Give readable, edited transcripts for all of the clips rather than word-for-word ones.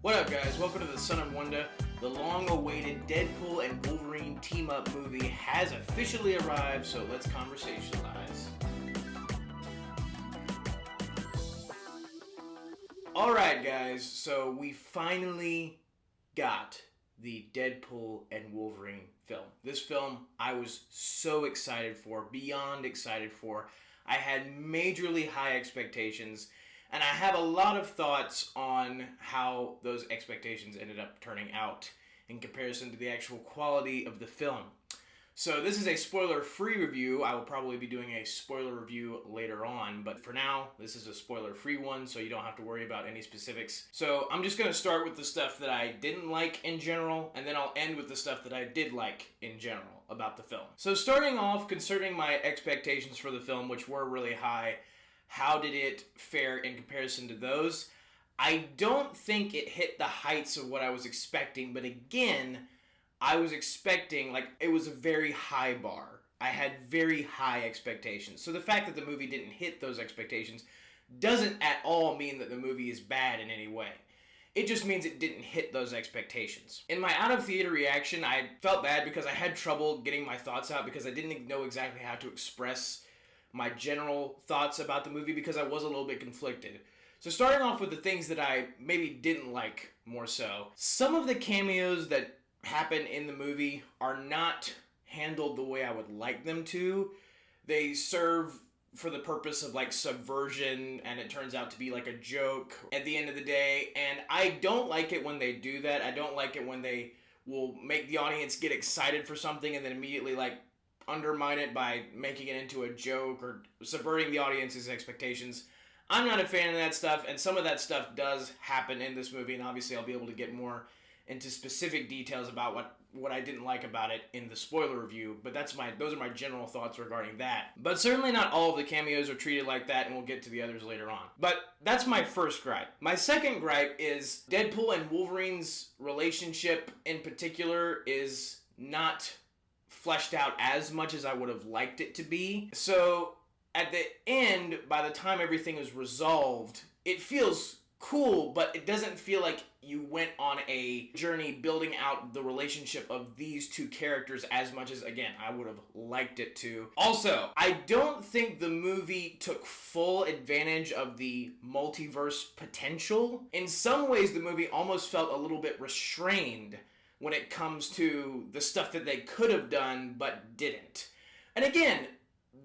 What up, guys? Welcome to the Son of Wonder. The long-awaited Deadpool and Wolverine team-up movie has officially arrived, so let's conversationalize. Alright, guys, so we finally got the Deadpool and Wolverine film. This film I was so excited for, beyond excited for. I had majorly high expectations, and I have a lot of thoughts on how those expectations ended up turning out in comparison to the actual quality of the film. So this is a spoiler-free review. I will probably be doing a spoiler review later on, but for now, this is a spoiler-free one, so you don't have to worry about any specifics. So I'm just going to start with the stuff that I didn't like in general, and then I'll end with the stuff that I did like in general about the film. So starting off, concerning my expectations for the film, which were really high, how did it fare in comparison to those? I don't think it hit the heights of what I was expecting, but again, I was expecting, it was a very high bar. I had very high expectations. So the fact that the movie didn't hit those expectations doesn't at all mean that the movie is bad in any way. It just means it didn't hit those expectations. In my out-of-theater reaction, I felt bad because I had trouble getting my thoughts out because I didn't know exactly how to express my general thoughts about the movie because I was a little bit conflicted. So starting off with the things that I maybe didn't like more so. Some of the cameos that happen in the movie are not handled the way I would like them to. They serve for the purpose of subversion, and it turns out to be a joke at the end of the day, and I don't like it when they do that. I don't like it when they will make the audience get excited for something and then immediately undermine it by making it into a joke or subverting the audience's expectations. I'm not a fan of that stuff, and some of that stuff does happen in this movie, and obviously I'll be able to get more into specific details about what I didn't like about it in the spoiler review, but those are my general thoughts regarding that. But certainly not all of the cameos are treated like that, and we'll get to the others later on. But that's my first gripe. My second gripe is Deadpool and Wolverine's relationship in particular is not fleshed out as much as I would have liked it to be. So at the end, by the time everything is resolved, it feels cool, but it doesn't feel like you went on a journey building out the relationship of these two characters as much as, again, I would have liked it to. Also, I don't think the movie took full advantage of the multiverse potential. In some ways, the movie almost felt a little bit restrained when it comes to the stuff that they could have done but didn't. And again,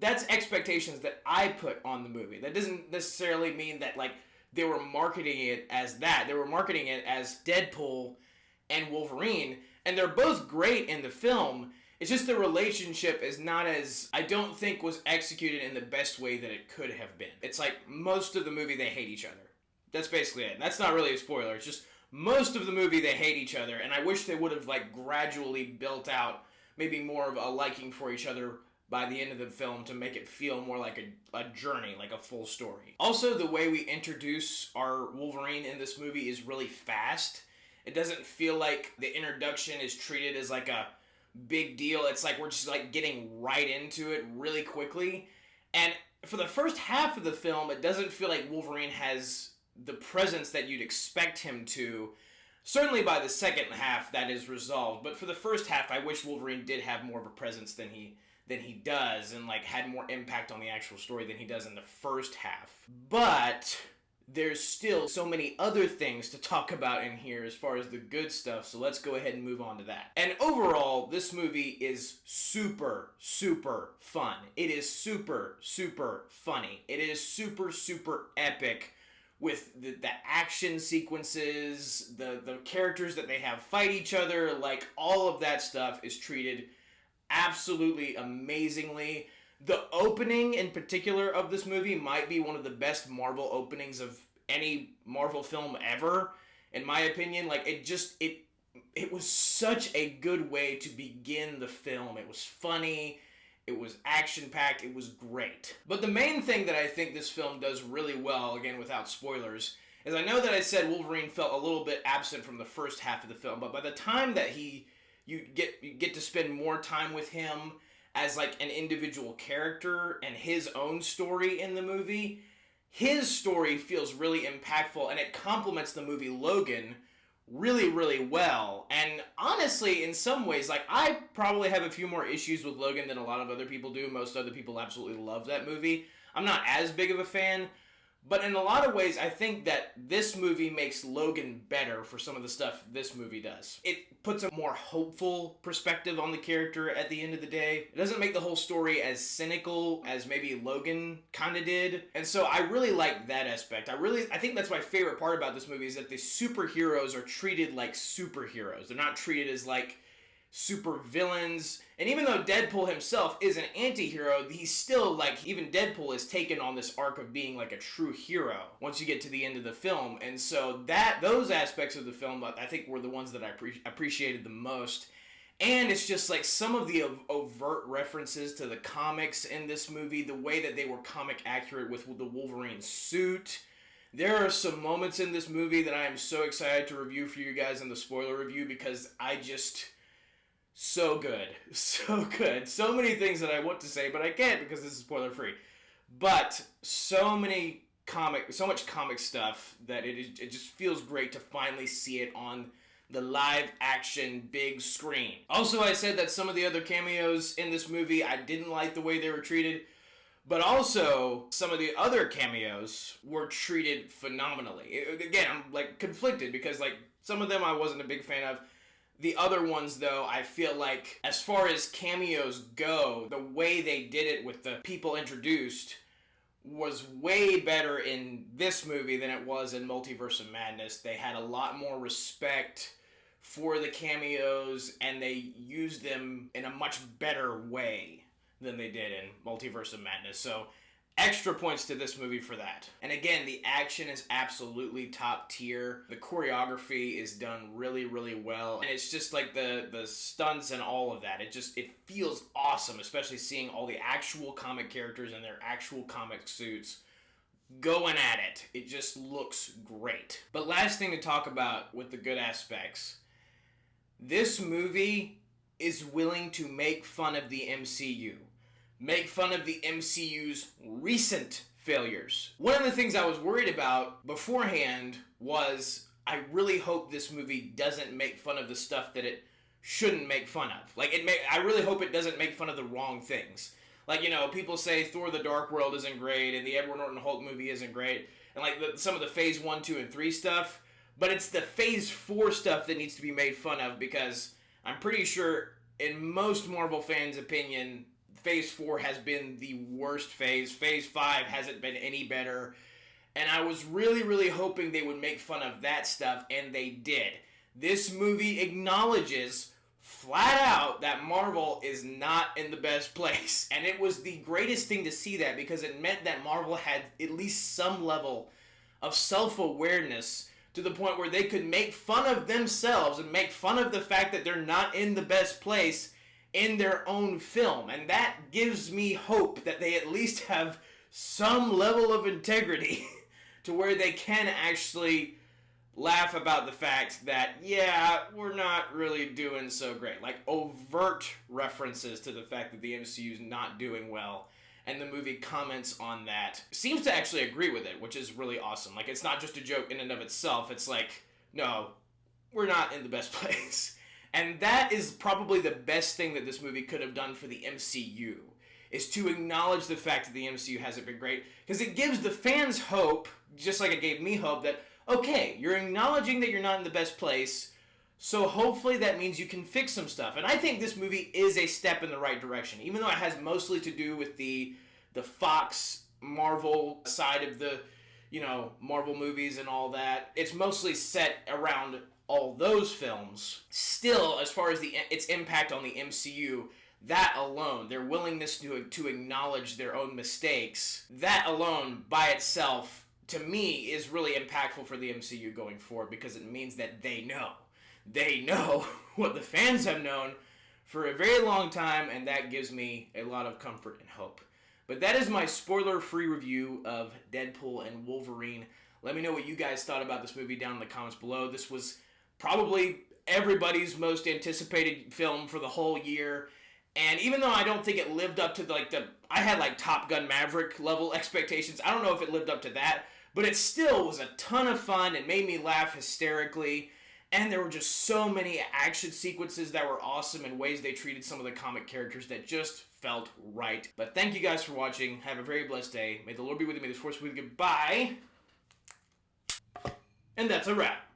that's expectations that I put on the movie. That doesn't necessarily mean that they were marketing it as that. They were marketing it as Deadpool and Wolverine, and they're both great in the film. It's just the relationship is not as, I don't think, was executed in the best way that it could have been. It's most of the movie they hate each other. That's basically it. That's not really a spoiler. It's just most of the movie they hate each other, and I wish they would have gradually built out maybe more of a liking for each other by the end of the film to make it feel more like a journey, like a full story. Also, the way we introduce our Wolverine in this movie is really fast. It doesn't feel like the introduction is treated as a big deal. It's we're just getting right into it really quickly. And for the first half of the film, it doesn't feel like Wolverine has the presence that you'd expect him to. Certainly by the second half, that is resolved. But for the first half, I wish Wolverine did have more of a presence than he does, and had more impact on the actual story than he does in the first half. But there's still so many other things to talk about in here as far as the good stuff, so let's go ahead and move on to that. And overall, this movie is super, super fun. It is super, super funny. It is super, super epic with the action sequences, the characters that they have fight each other, all of that stuff is treated absolutely amazingly. The opening in particular of this movie might be one of the best Marvel openings of any Marvel film ever, in my opinion. It was such a good way to begin the film. It was funny, it was action-packed, it was great. But the main thing that I think this film does really well, again without spoilers, is I know that I said Wolverine felt a little bit absent from the first half of the film, but by the time that you get to spend more time with him as an individual character and his own story in the movie, his story feels really impactful, and it complements the movie Logan, really, really well. And honestly, in some ways, like, I probably have a few more issues with Logan than a lot of other people do. Most other people absolutely love that movie. I'm not as big of a fan, but in a lot of ways, I think that this movie makes Logan better for some of the stuff this movie does. It puts a more hopeful perspective on the character at the end of the day. It doesn't make the whole story as cynical as maybe Logan kind of did. And so I really like that aspect. I think that's my favorite part about this movie, is that the superheroes are treated like superheroes. They're not treated as like super villains. And even though Deadpool himself is an anti-hero, he's still like, even Deadpool is taken on this arc of being like a true hero once you get to the end of the film. And so those aspects of the film, I think, were the ones that I appreciated the most. And it's just like some of the overt references to the comics in this movie, the way that they were comic accurate with the Wolverine suit. There are some moments in this movie that I am so excited to review for you guys in the spoiler review, because so good. So good. So many things that I want to say, but I can't because this is spoiler free. But so much comic stuff that it just feels great to finally see it on the live action big screen. Also, I said that some of the other cameos in this movie, I didn't like the way they were treated. But also, some of the other cameos were treated phenomenally. Again, I'm like conflicted because like some of them I wasn't a big fan of. The other ones, though, I feel like, as far as cameos go, the way they did it with the people introduced was way better in this movie than it was in Multiverse of Madness. They had a lot more respect for the cameos, and they used them in a much better way than they did in Multiverse of Madness. So, extra points to this movie for that. And again, the action is absolutely top tier. The choreography is done really, really well. And it's just like the stunts and all of that. It feels awesome, especially seeing all the actual comic characters in their actual comic suits going at it. It just looks great. But last thing to talk about with the good aspects. This movie is willing to make fun of the MCU. Make fun of the MCU's recent failures. One of the things I was worried about beforehand was, I really hope this movie doesn't make fun of the stuff that it shouldn't make fun of. I really hope it doesn't make fun of the wrong things. Like, people say Thor: The Dark World isn't great, and the Edward Norton Hulk movie isn't great, and like some of the Phase 1, 2, and 3 stuff, but it's the Phase 4 stuff that needs to be made fun of, because I'm pretty sure, in most Marvel fans' opinion, Phase 4 has been the worst phase. Phase 5 hasn't been any better. And I was really, really hoping they would make fun of that stuff, and they did. This movie acknowledges flat out that Marvel is not in the best place. And it was the greatest thing to see that, because it meant that Marvel had at least some level of self-awareness to the point where they could make fun of themselves and make fun of the fact that they're not in the best place in their own film. And that gives me hope that they at least have some level of integrity to where they can actually laugh about the fact that, yeah, we're not really doing so great. Like, overt references to the fact that the MCU is not doing well, and the movie comments on that. Seems to actually agree with it, which is really awesome. Like, it's not just a joke in and of itself. It's like, no, we're not in the best place. And that is probably the best thing that this movie could have done for the MCU, is to acknowledge the fact that the MCU hasn't been great, because it gives the fans hope, just like it gave me hope, that, okay, you're acknowledging that you're not in the best place, so hopefully that means you can fix some stuff. And I think this movie is a step in the right direction, even though it has mostly to do with the Fox Marvel side of the, Marvel movies and all that. It's mostly set around all those films. Still, as far as its impact on the MCU, that alone, their willingness to acknowledge their own mistakes, that alone by itself, to me, is really impactful for the MCU going forward, because it means that they know what the fans have known for a very long time, and that gives me a lot of comfort and hope. But that is my spoiler-free review of Deadpool and Wolverine. Let me know what you guys thought about this movie down in the comments below. This was probably everybody's most anticipated film for the whole year. And even though I don't think it lived up to I had like Top Gun Maverick level expectations. I don't know if it lived up to that, but it still was a ton of fun. It made me laugh hysterically. And there were just so many action sequences that were awesome and ways they treated some of the comic characters that just felt right. But thank you guys for watching. Have a very blessed day. May the Lord be with you. May the Force be with you. Goodbye. And that's a wrap.